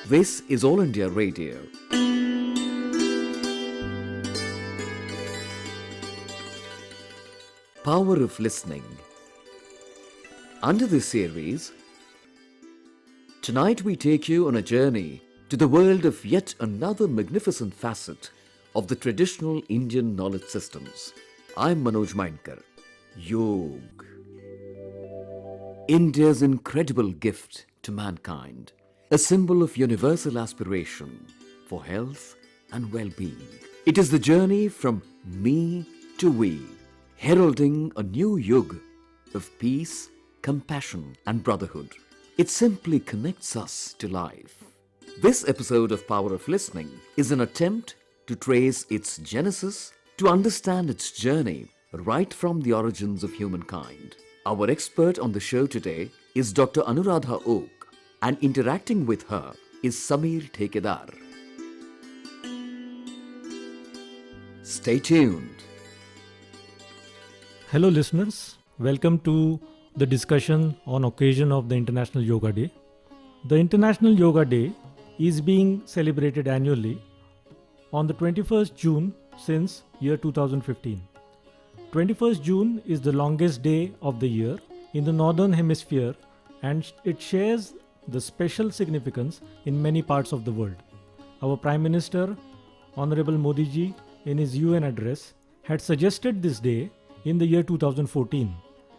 This is All India Radio. Power of Listening. Under this series, tonight we take you on a journey to the world of yet another magnificent facet of the traditional Indian knowledge systems. I'm Manoj Mainkar. Yoga. India's incredible gift to mankind. A symbol of universal aspiration for health and well-being. It is the journey from me to we, heralding a new yuga of peace, compassion and brotherhood. It simply connects us to life. This episode of Power of Listening is an attempt to trace its genesis, to understand its journey right from the origins of humankind. Our expert on the show today is Dr. Anuradha Oak, and interacting with her is Sameer Thekedar. Stay tuned. Hello listeners, welcome to the discussion on occasion of the International Yoga Day. The International Yoga Day is being celebrated annually on the 21st June since year 2015. 21st June is the longest day of the year in the Northern Hemisphere, and it shares the special significance in many parts of the world. Our Prime Minister, Honorable Modi ji, in his UN address, had suggested this day in the year 2014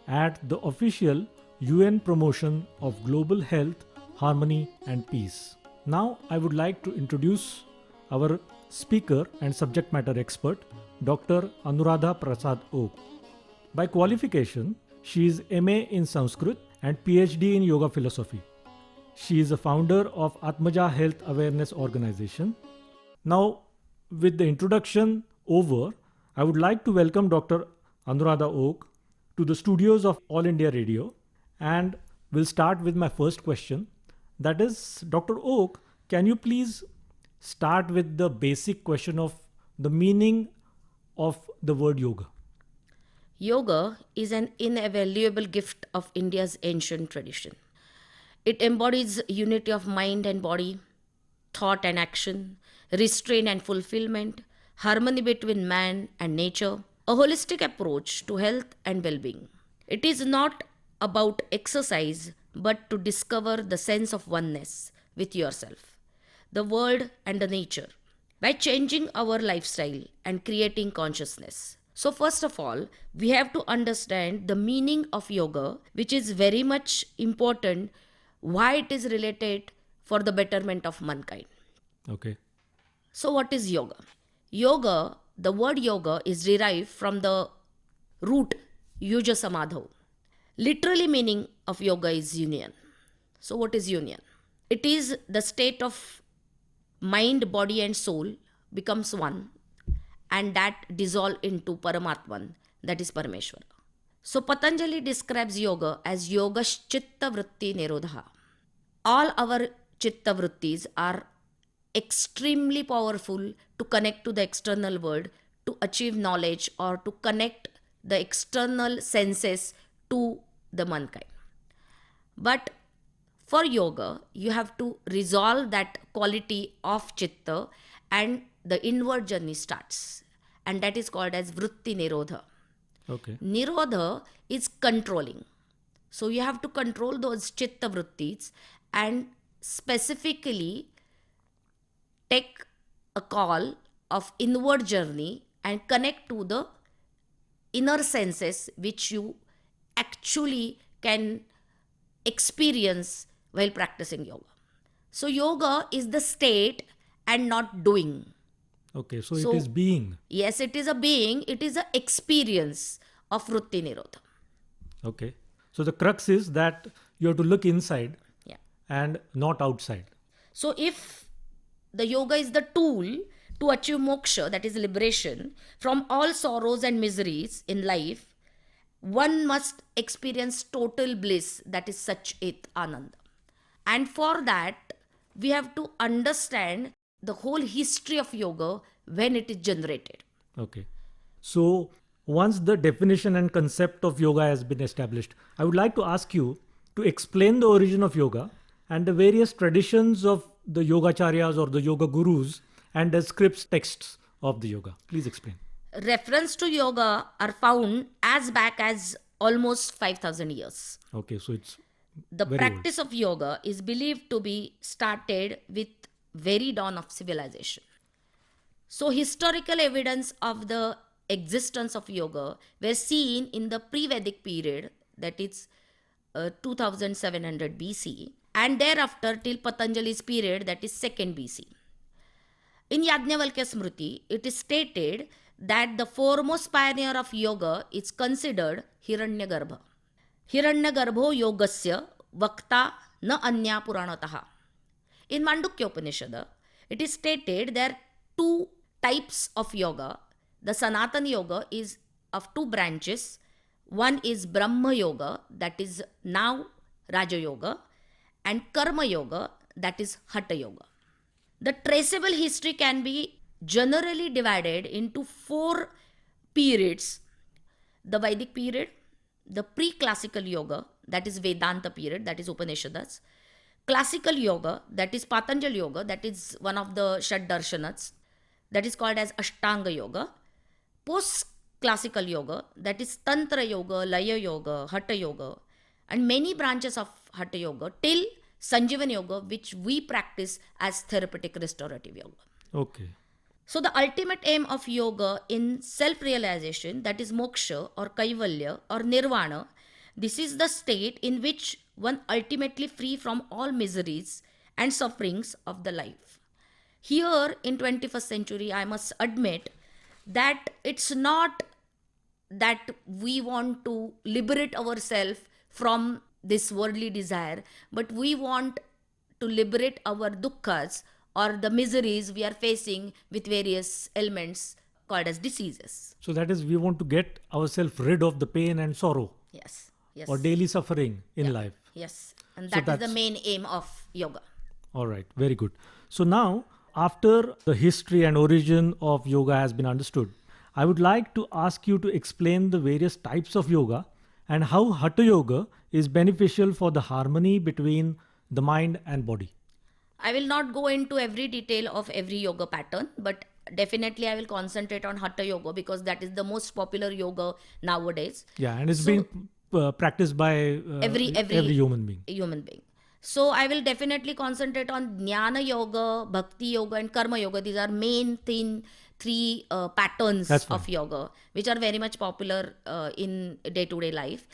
at the official UN promotion of global health, harmony and peace. Now I would like to introduce our speaker and subject matter expert, Dr. Anuradha Prasad Oak. By qualification, she is MA in Sanskrit and PhD in Yoga Philosophy. She is a founder of Atmaja Health Awareness Organization. Now, with the introduction over, I would like to welcome Dr. Anuradha Oak to the studios of All India Radio, and we'll start with my first question. That is, Dr. Oak, can you please start with the basic question of the meaning of the word yoga? Yoga is an invaluable gift of India's ancient tradition. It embodies unity of mind and body, thought and action, restraint and fulfillment, harmony between man and nature, a holistic approach to health and well-being. It is not about exercise, but to discover the sense of oneness with yourself, the world and the nature, by changing our lifestyle and creating consciousness. So first of all, we have to understand the meaning of yoga, which is very much important, why it is related for the betterment of mankind. Okay. So what is yoga? Yoga, the word yoga is derived from the root yuja samadho. Literally meaning of yoga is union. So what is union? It is the state of mind, body and soul becomes one, and that dissolve into Paramatman, that is Parameshwara. So Patanjali describes yoga as yoga chitta vritti nirodha. All our chitta vrittis are extremely powerful to connect to the external world, to achieve knowledge or to connect the external senses to the mankind. But for yoga, you have to resolve that quality of chitta and the inward journey starts. And that is called as vritti nirodha. Okay. Nirodha is controlling. So you have to control those chitta vrittis and specifically take a call of inward journey and connect to the inner senses which you actually can experience while practicing yoga. So yoga is the state and not doing. Okay, so it is being. Yes, it is a being, it is an experience of vritti nirodha. Okay. So the crux is that you have to look inside and not outside. So if the yoga is the tool to achieve moksha, that is liberation from all sorrows and miseries in life, one must experience total bliss, that is Sachit Ananda. And for that, we have to understand the whole history of yoga when it is generated. Okay. So once the definition and concept of yoga has been established, I would like to ask you to explain the origin of yoga and the various traditions of the yogacharyas or the yoga gurus and the scripts texts of the yoga. Please explain. Reference to yoga are found as back as almost 5,000 years. Okay, so it's The very practice of yoga is believed to be started with very dawn of civilization. So historical evidence of the existence of yoga were seen in the pre-Vedic period, that is 2700 BC, and thereafter till Patanjali's period, that is 2nd BC. In Yajnavalkya Smriti, it is stated that the foremost pioneer of yoga is considered Hiranyagarbha. Hiranyagarbho yogasya vakta na anya puranataha. In Mandukya Upanishad, it is stated there are two types of yoga. The Sanatana yoga is of two branches. One is Brahma yoga, that is now Raja yoga, and Karma yoga, that is Hatha yoga. The traceable history can be generally divided into 4 periods: the Vedic period, the pre-classical yoga, that is Vedanta period, that is Upanishads, classical yoga, that is Patanjali yoga, that is one of the Shad Darshanats, that is called as Ashtanga yoga, post-classical yoga, that is Tantra yoga, Laya yoga, Hatha yoga, and many branches of Hatha yoga till Sanjivana yoga, which we practice as therapeutic restorative yoga. okay. So the ultimate aim of yoga in self-realization, that is moksha or kaivalya or nirvana, this is the state in which one ultimately free from all miseries and sufferings of the life. Here in 21st century, I must admit that it's not that we want to liberate ourselves from this worldly desire, but we want to liberate our dukkhas or the miseries we are facing with various ailments called as diseases. So that is, we want to get ourselves rid of the pain and sorrow Yes, yes. or daily suffering in life. Yes, and So that is the that's- main aim of yoga. All right, very good. So now, after the history and origin of yoga has been understood, I would like to ask you to explain the various types of yoga and how Hatha yoga is beneficial for the harmony between the mind and body. I will not go into every detail of every yoga pattern, but definitely I will concentrate on Hatha yoga because that is the most popular yoga nowadays. Yeah, and it's So- being practiced by Every human being. human being. So I will definitely concentrate on Jnana yoga, Bhakti yoga, and Karma yoga. These are main three patterns That's fine. of yoga, which are very much popular in day-to-day life.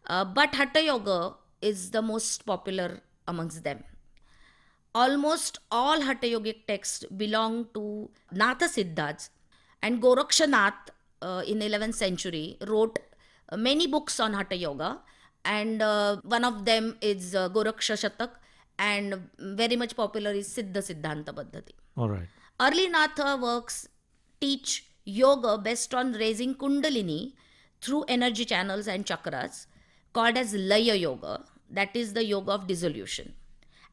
But Hatha yoga is the most popular amongst them. Almost all Hatha yogic texts belong to Natha Siddhas, and Gorakshanath in 11th century wrote many books on Hatha yoga, and one of them is Goraksha Shatak, and very much popular is Siddha Siddhanta Paddhati. All right. Early Natha works teach yoga based on raising Kundalini through energy channels and chakras, called as Laya yoga, that is the yoga of dissolution,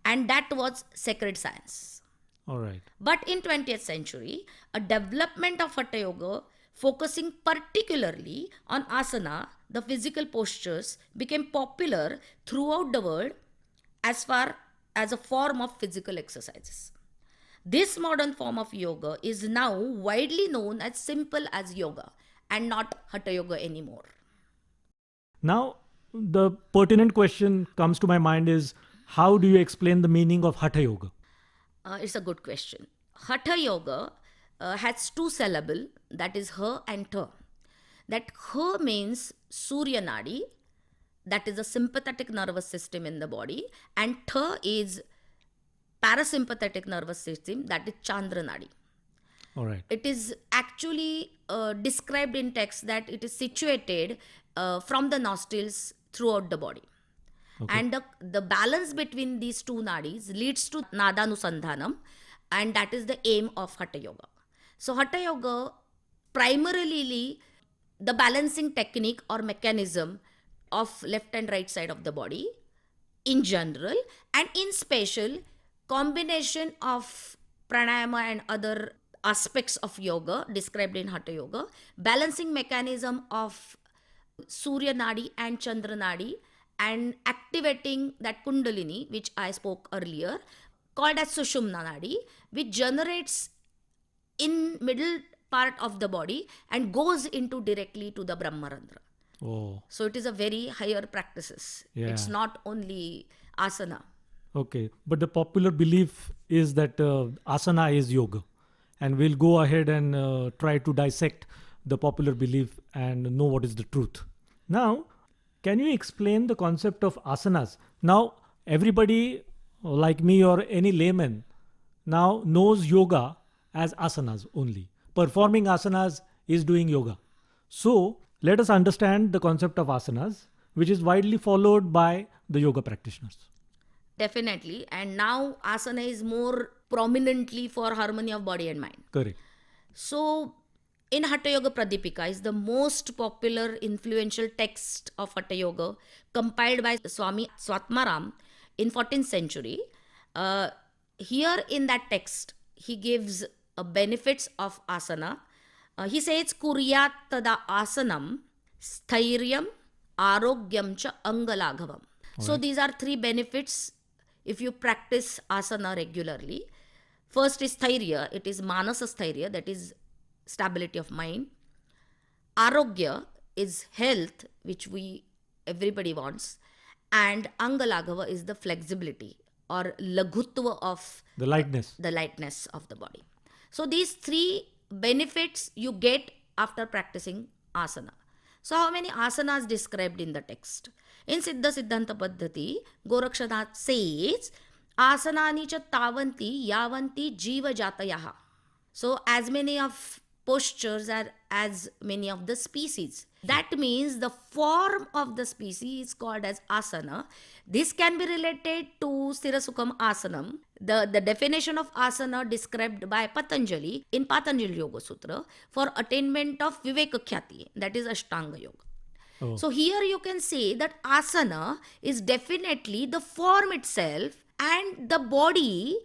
and that was sacred science. All right. But in 20th century, a development of Hatha yoga focusing particularly on asana, the physical postures, became popular throughout the world as far as a form of physical exercises. This modern form of yoga is now widely known as simple as yoga and not Hatha yoga anymore. Now, the pertinent question comes to my mind is, how do you explain the meaning of Hatha yoga? It's a good question. Hatha yoga has two syllables, that is ha and tha. That ha means Surya Nadi, that is the sympathetic nervous system in the body, and tha is parasympathetic nervous system, that is Chandra Nadi. All right. It is actually described in text that it is situated from the nostrils throughout the body. And the balance between these two nadis leads to Nadanusandhanam, and that is the aim of Hatha yoga. So Hatha yoga primarily the balancing technique or mechanism of left and right side of the body in general, and in special combination of pranayama and other aspects of yoga described in Hatha yoga, balancing mechanism of Surya Nadi and Chandra Nadi and activating that kundalini, which I spoke earlier, called as Sushumna Nadi, which generates in middle part of the body and goes into directly to the Brahmarandra. Oh, So it is a very higher practices. It's Yeah. not only asana. okay. But the popular belief is that asana is yoga. And we'll go ahead and try to dissect the popular belief and know what is the truth. Now, can you explain the concept of asanas? Now, everybody like me or any layman now knows yoga as asanas only. Performing asanas is doing yoga. So, let us understand the concept of asanas, which is widely followed by the yoga practitioners. Definitely. And now asana is more prominently for harmony of body and mind. Correct. So, in Hatha Yoga Pradipika is the most popular influential text of Hatha Yoga compiled by Swami Swatmaram in 14th century. Here in that text, he gives benefits of asana. He says, Kuryat tada asanam, sthiryam, arogyam cha angalaghavam. So these are three benefits if you practice asana regularly. First is sthairya, it is manasa sthairya, that is stability of mind. Arogya is health, which everybody wants. And Angalaghava is the flexibility or laghutva of The lightness. the lightness of the body. So these three benefits you get after practicing asana. So how many asanas described in the text? In Siddha Siddhanta Paddhati, Gorakshanath says, asanani cha tavanti yavanti jiva jatayaha. So as many of postures are as many of the species. That means the form of the species is called as asana. This can be related to Sthirasukham asanam. The definition of asana described by Patanjali in Patanjali Yoga Sutra for attainment of Viveka Khyati, that is Ashtanga Yoga. Oh. So here you can say that asana is definitely the form itself and the body,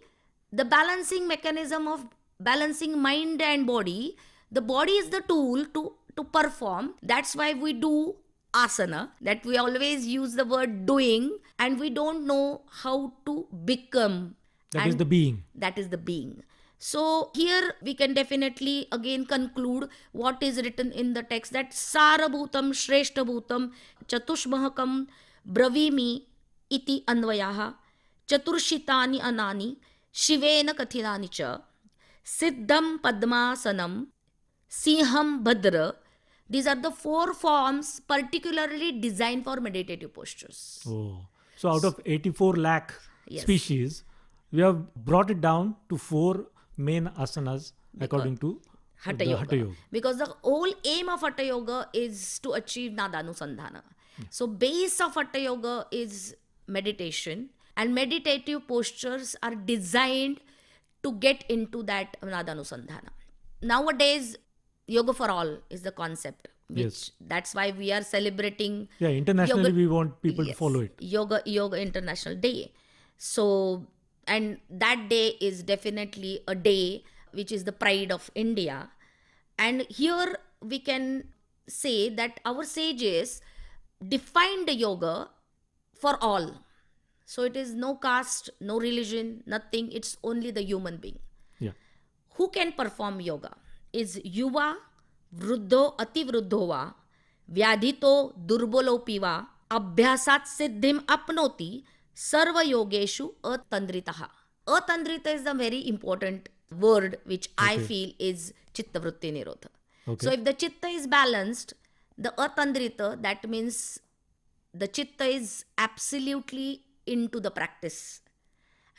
the balancing mechanism of balancing mind and body. The body is the tool to perform. That's why we do asana, that we always use the word doing and we don't know how to become. That is And the being. that is the being. So here we can definitely again conclude what is written in the text, that sarabhutam shreshtabhutam chatushmahakam bravimi iti anvayaha chaturshitani anani shivena kathirani cha siddham padmasanam sinham bhadra. These are the four forms particularly designed for meditative postures. Oh. So out of 84 lakh Yes. species, we have brought it down to 4 main asanas according to Hatha the yoga. Hatha Yoga. Because the whole aim of Hatha Yoga is to achieve Nadanusandhana. So base of Hatha Yoga is meditation, and meditative postures are designed to get into that Nadanusandhana. Nowadays, Yoga for all is the concept, which Yes. that's why we are celebrating Yeah, internationally Yoga- we want people to Yes, follow it. Yoga International Day. So, and that day is definitely a day which is the pride of India. And here we can say that our sages defined yoga for all. So it is no caste, no religion, nothing. It's only the human being. Yeah. Who can perform yoga? Is yuva, vruddho, ativruddho va, vyadhito, durbalopi va, abhyasat siddhim apnoti, sarva yogeshu atandritaha. Atandrita is a very important word which I feel is chitta vritti nirodha. Okay. So if the chitta is balanced, the atandrita, that means the chitta is absolutely into the practice.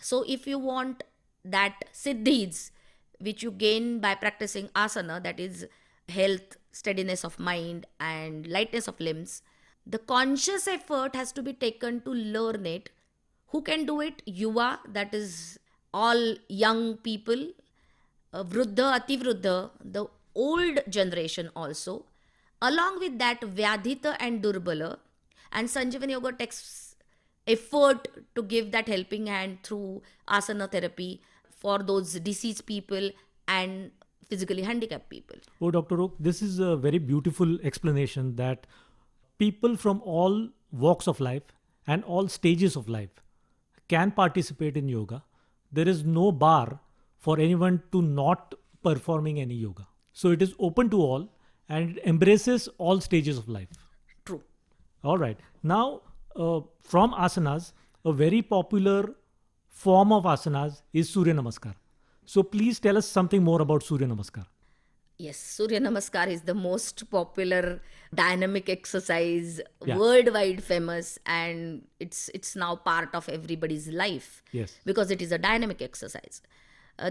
So if you want that siddhis which you gain by practicing asana, that is health, steadiness of mind and lightness of limbs, the conscious effort has to be taken to learn it. Who can do it? Yuva, that is all young people, vruddha, ativruddha, the old generation also. Along with that, vyadhita and durbala, and Sanjivani Yoga takes effort to give that helping hand through asana therapy for those diseased people and physically handicapped people. Oh, Dr. Oak, this is a very beautiful explanation that people from all walks of life and all stages of life can participate in yoga. There is no bar for anyone to not performing any yoga. So it is open to all and it embraces all stages of life. True. All right. Now, from asanas, a very popular form of asanas is Surya Namaskar. So please tell us something more about Surya Namaskar. Yes, Surya Namaskar is the most popular dynamic exercise, Yeah. worldwide famous, and it's now part of everybody's life Yes. because it is a dynamic exercise.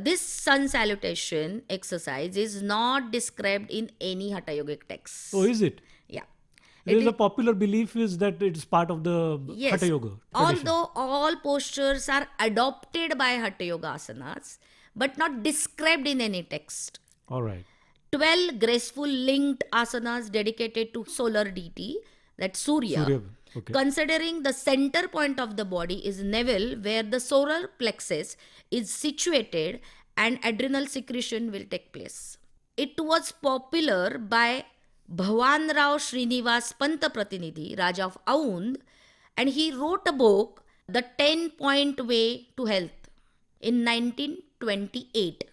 This sun salutation exercise is not described in any Hatha Yogic text. Oh, is it? Yeah. There It is a popular belief is that it is part of the Yes. Hatha Yoga tradition. Although all postures are adopted by Hatha Yoga asanas, but not described in any text. All right. 12 graceful linked asanas dedicated to solar deity, that Surya. Surya. Okay. Considering the center point of the body is navel, where the solar plexus is situated and adrenal secretion will take place. It was popular by Bhawan Rao Srinivas Panta Pratinidhi, Raja of Aundh, and he wrote a book, The 10-Point Way to Health, in 1928.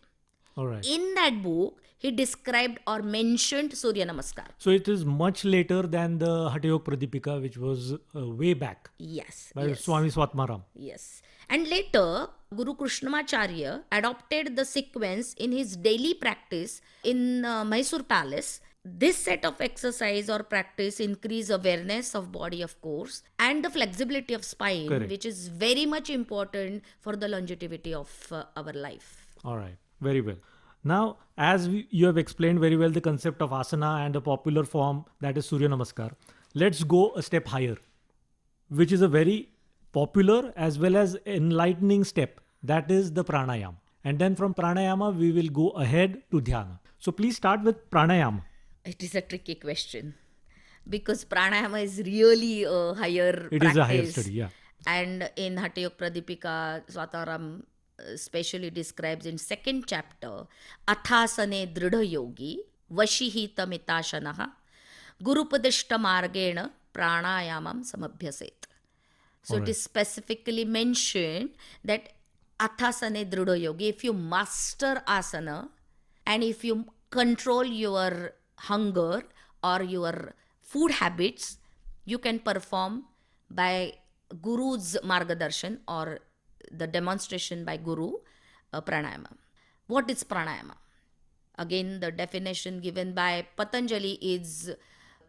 All right. In that book, he described or mentioned Surya Namaskar. So it is much later than the Hatha Yoga Pradipika, which was way back Yes. by yes. Swami Swatmaram. Yes. And later, Guru Krishnamacharya adopted the sequence in his daily practice in Mysore Palace. This set of exercise or practice increase awareness of body, of course, and the flexibility of spine, Correct. which is very much important for the longevity of our life. All right. Very well. Now, as you have explained very well the concept of asana and the popular form that is Surya Namaskar, let's go a step higher, which is a very popular as well as enlightening step. That is the pranayama. And then from pranayama, we will go ahead to dhyana. So please start with pranayama. It is a tricky question because pranayama is really a higher It practice. is a higher study, yeah. And in Hatha Yoga Pradipika, Swataram specially describes in second chapter, Athasane Dridha Yogi, Vashihita Mitashanaha, Gurupadishta Margena Pranayamam Samabhyaset. So it is specifically mentioned that Athasane Dridha Yogi, if you master asana and if you control your hunger or your food habits, you can perform by Guru's Margadarshan or the demonstration by Guru, pranayama. What is pranayama? Again, the definition given by Patanjali is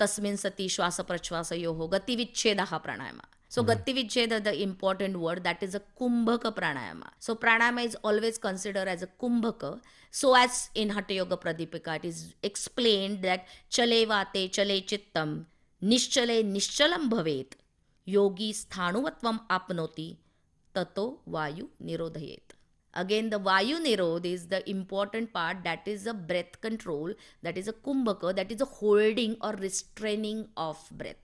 tasmin sati shwasa prachwasa yoho gati vichchedaha pranayama. So gati vichcheda, the important word, that is a kumbhaka pranayama. So pranayama is always considered as a kumbhaka. So as in Hatha Yoga Pradipika, it is explained that chale vate chale chittam nischale nischalam bhavet yogi sthanuvatvam apnoti tato vayu nirodhayet. Again, the vayu nirod is the important part, that is a breath control, that is a kumbhaka, that is a holding or restraining of breath.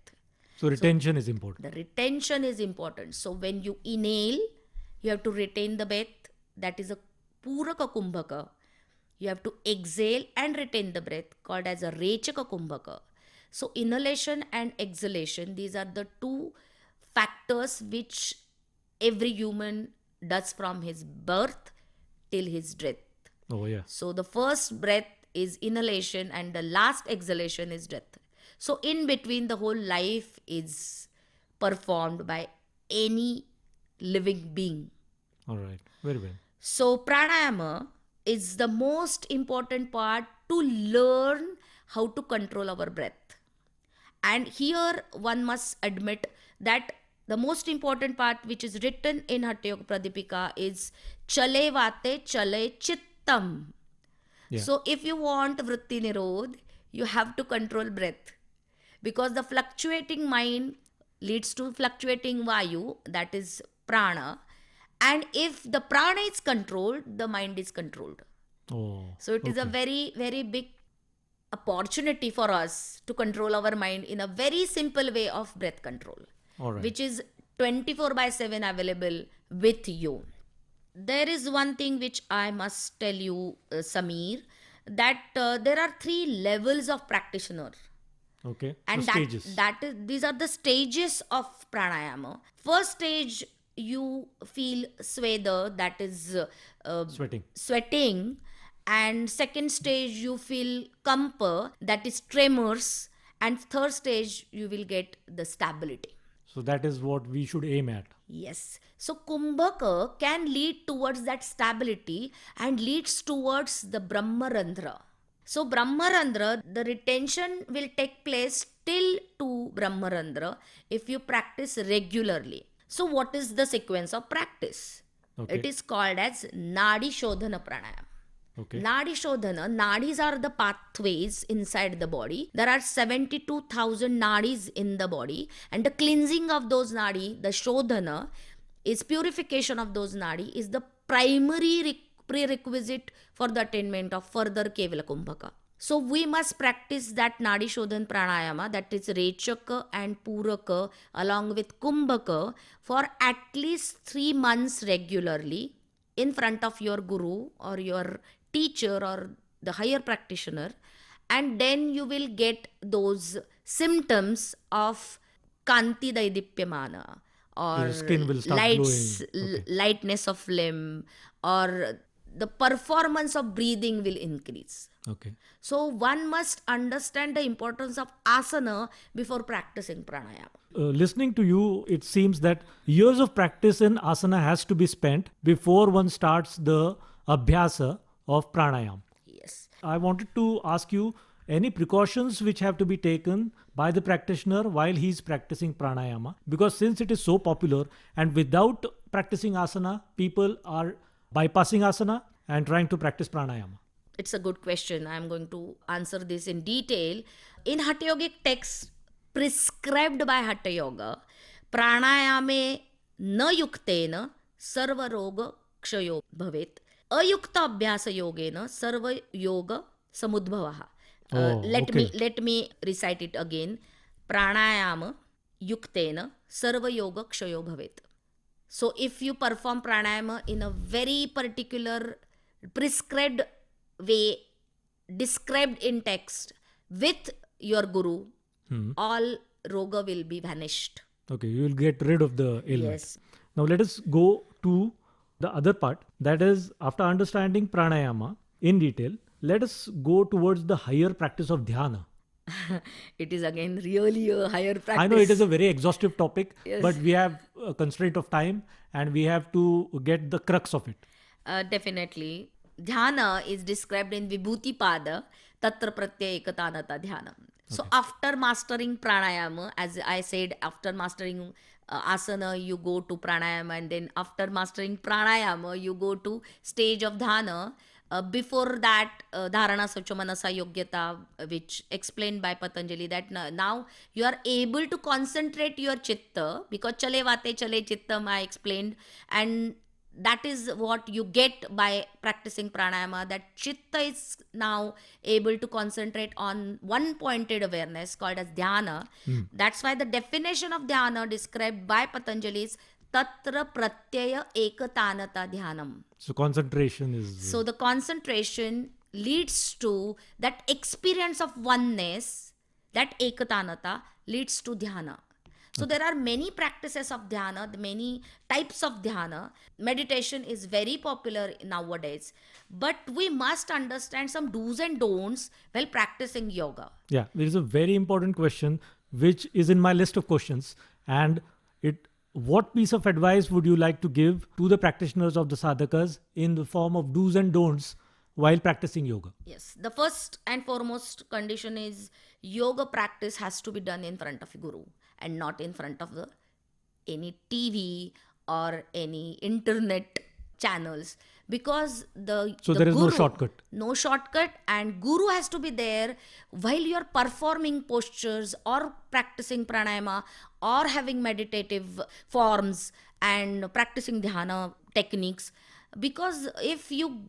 So retention is important. The retention is important. So when you inhale, you have to retain the breath, that is a puraka kumbhaka. You have to exhale and retain the breath, called as a rechaka kumbhaka. So inhalation and exhalation, these are the two factors which every human does from his birth till his death. Oh, yeah. So the first breath is inhalation and the last exhalation is death. So in between, the whole life is performed by any living being. All right. Very well. So pranayama is the most important part to learn how to control our breath. And here one must admit that the most important part which is written in Hatha Yoga Pradipika is chale vate chale chittam. Yeah. So if you want vritti nirod, you have to control breath, because the fluctuating mind leads to fluctuating vayu, that is prana. And if the prana is controlled, the mind is controlled. Oh. So it is a very, very big opportunity for us to control our mind in a very simple way of breath control, All right. which is 24/7 available with you. There is one thing which I must tell you, Sameer, that there are 3 levels of practitioner. Okay. And So that stages. that is these are the stages of pranayama. First stage, you feel sweda, that is Sweating. sweating, and second stage you feel kampa, that is tremors, and third stage you will get the stability. So that is what we should aim at. Yes. So Kumbhaka can lead towards that stability and leads towards the Brahmarandhra. So Brahmarandhra, the retention will take place till to Brahmarandhra if you practice regularly. So what is the sequence of practice? Okay. It is called as Nadi Shodhana Pranayama. Okay. Nadi Shodhana, nadis are the pathways inside the body. There are 72,000 nadis in the body, and the cleansing of those nadi, the Shodhana, is purification of those nadi, is the primary prerequisite for the attainment of further Kevala Kumbhaka. So we must practice that Nadi Shodhan Pranayama, that is Rechaka and Puraka along with Kumbhaka, for at least 3 months regularly in front of your guru or your teacher or the higher practitioner, and then you will get those symptoms of Kanti Daidipyamana, or Your skin will start glowing. Okay. lightness of limb, or the performance of breathing will increase. Okay. So one must understand the importance of asana before practicing pranayama. Listening to you, it seems that years of practice in asana has to be spent before one starts the abhyasa of pranayam. Yes. I wanted to ask you any precautions which have to be taken by the practitioner while he is practicing pranayama, because since it is so popular and without practicing asana, people are bypassing asana and trying to practice pranayama. It's a good question. I'm going to answer this in detail. In Hatha Yogic texts prescribed by Hatha Yoga, pranayame na yuktena sarva roga kshayo bhavet. Ayukta abhyasa yogena sarva yoga samudbhavaha. Let me recite it again. Pranayama yuktena sarva yoga kshayo bhavet. So if you perform pranayama in a very particular prescribed way described in text with your guru, all roga will be vanished. Okay, you will get rid of the ailment. Yes. Now let us go to the other part, that is, after understanding pranayama in detail, let us go towards the higher practice of dhyana. It is again really a higher practice. I know it is a very exhaustive topic, Yes. but we have a constraint of time and we have to get the crux of it. Definitely. Dhyana is described in Vibhuti Pada, Tatra Pratyaya Ekatanata Dhyanam. So after mastering pranayama, as I said, after mastering asana, you go to pranayama, and then after mastering pranayama, you go to stage of dhyana. Before that, dharana sacha manasa yogyata, which explained by Patanjali, that now you are able to concentrate your chitta, because chale vate chale chittam I explained, and that is what you get by practicing pranayama, that chitta is now able to concentrate on one pointed awareness called as dhyana. That's why the definition of dhyana described by Patanjali is tatra pratyaya ekatanata dhyanam. So concentration is... So the concentration leads to that experience of oneness, that ekatanata leads to dhyana. So there are many practices of dhyana, many types of dhyana. Meditation is very popular nowadays, but we must understand some do's and don'ts while practicing yoga. Yeah, there is a very important question which is in my list of questions, and what piece of advice would you like to give to the practitioners of the sadhakas in the form of do's and don'ts while practicing yoga? Yes, the first and foremost condition is yoga practice has to be done in front of a guru and not in front of any TV or any internet channels, because So the there is no guru, shortcut. no shortcut, and guru has to be there while you are performing postures or practicing pranayama or having meditative forms and practicing dhyana techniques. Because if you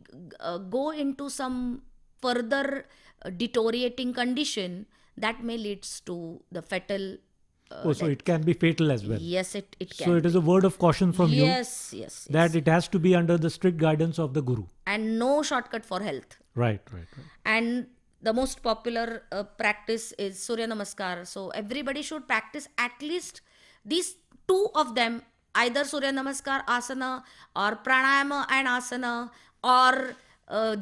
go into some further deteriorating condition, that may leads to the fatal So it can be fatal as well. Yes, it can. So it is a word of caution from you Yes. that it has to be under the strict guidance of the guru. And no shortcut for health. Right. And the most popular practice is Surya Namaskar. So everybody should practice at least these two of them, either Surya Namaskar asana or pranayama and asana, or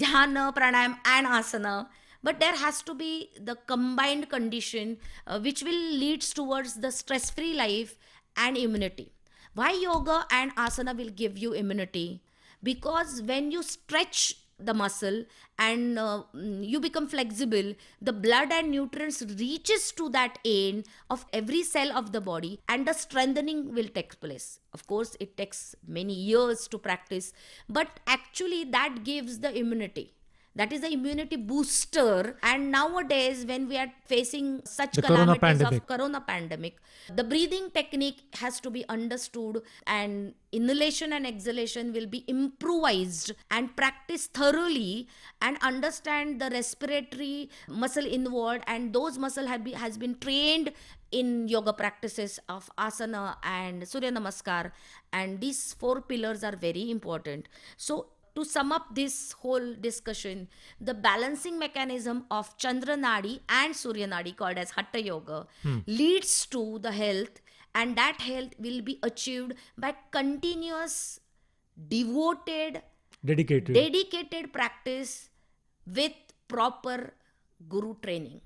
dhyana, pranayam and asana. But there has to be the combined condition which will leads towards the stress free life and immunity. Why yoga and asana will give you immunity? Because when you stretch the muscle and you become flexible, the blood and nutrients reaches to that end of every cell of the body, and the strengthening will take place. Of course it takes many years to practice, but actually that gives the immunity. That is the immunity booster. And nowadays when we are facing such The corona calamities pandemic. of corona pandemic, the breathing technique has to be understood, and inhalation and exhalation will be improvised and practiced thoroughly, and understand the respiratory muscle involved, and those muscle has been trained in yoga practices of asana and Surya Namaskar. And these four pillars are very important. So to sum up this whole discussion, the balancing mechanism of Chandra Nadi and Surya Nadi, called as Hatha Yoga, leads to the health, and that health will be achieved by continuous, devoted, Dedicated. dedicated practice with proper guru training.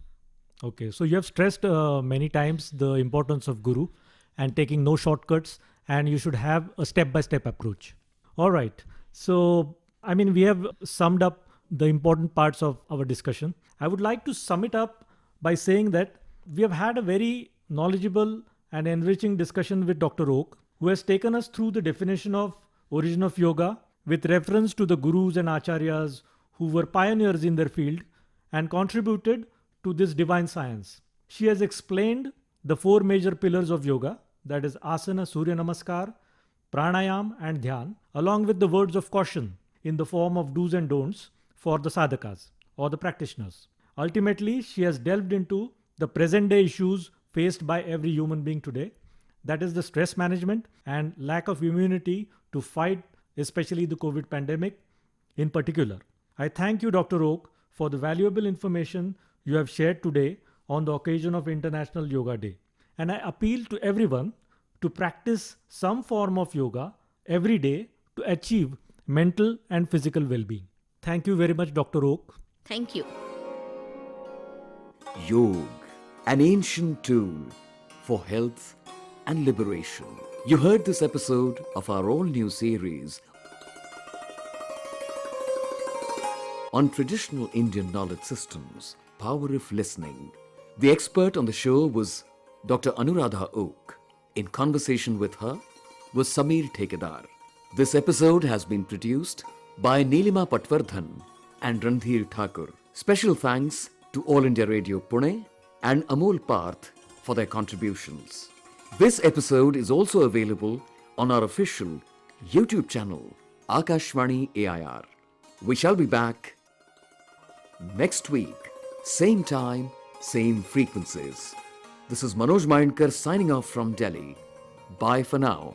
Okay, so you have stressed many times the importance of Guru and taking no shortcuts, and you should have a step by step approach. All right. So, I mean, we have summed up the important parts of our discussion. I would like to sum it up by saying that we have had a very knowledgeable and enriching discussion with Dr. Oak, who has taken us through the definition of origin of yoga with reference to the gurus and acharyas who were pioneers in their field and contributed to this divine science. She has explained the four major pillars of yoga, that is asana, Surya Namaskar, pranayam and dhyan, along with the words of caution in the form of do's and don'ts for the sadhakas or the practitioners. Ultimately, she has delved into the present day issues faced by every human being today, that is the stress management and lack of immunity to fight especially the COVID pandemic in particular. I thank you, Dr. Oak, for the valuable information you have shared today on the occasion of International Yoga Day. And I appeal to everyone to practice some form of yoga every day to achieve mental and physical well-being. Thank you very much, Dr. Oak. Thank you. Yoga, an ancient tool for health and liberation. You heard this episode of our all-new series on traditional Indian knowledge systems, Power of Listening. The expert on the show was Dr. Anuradha Oak. In conversation with her was Sameer Thekadar. This episode has been produced by Neelima Patwardhan and Randhir Thakur. Special thanks to All India Radio Pune and Amol Parth for their contributions. This episode is also available on our official YouTube channel, Akashvani AIR. We shall be back next week, same time, same frequencies. This is Manoj Mainkar signing off from Delhi. Bye for now.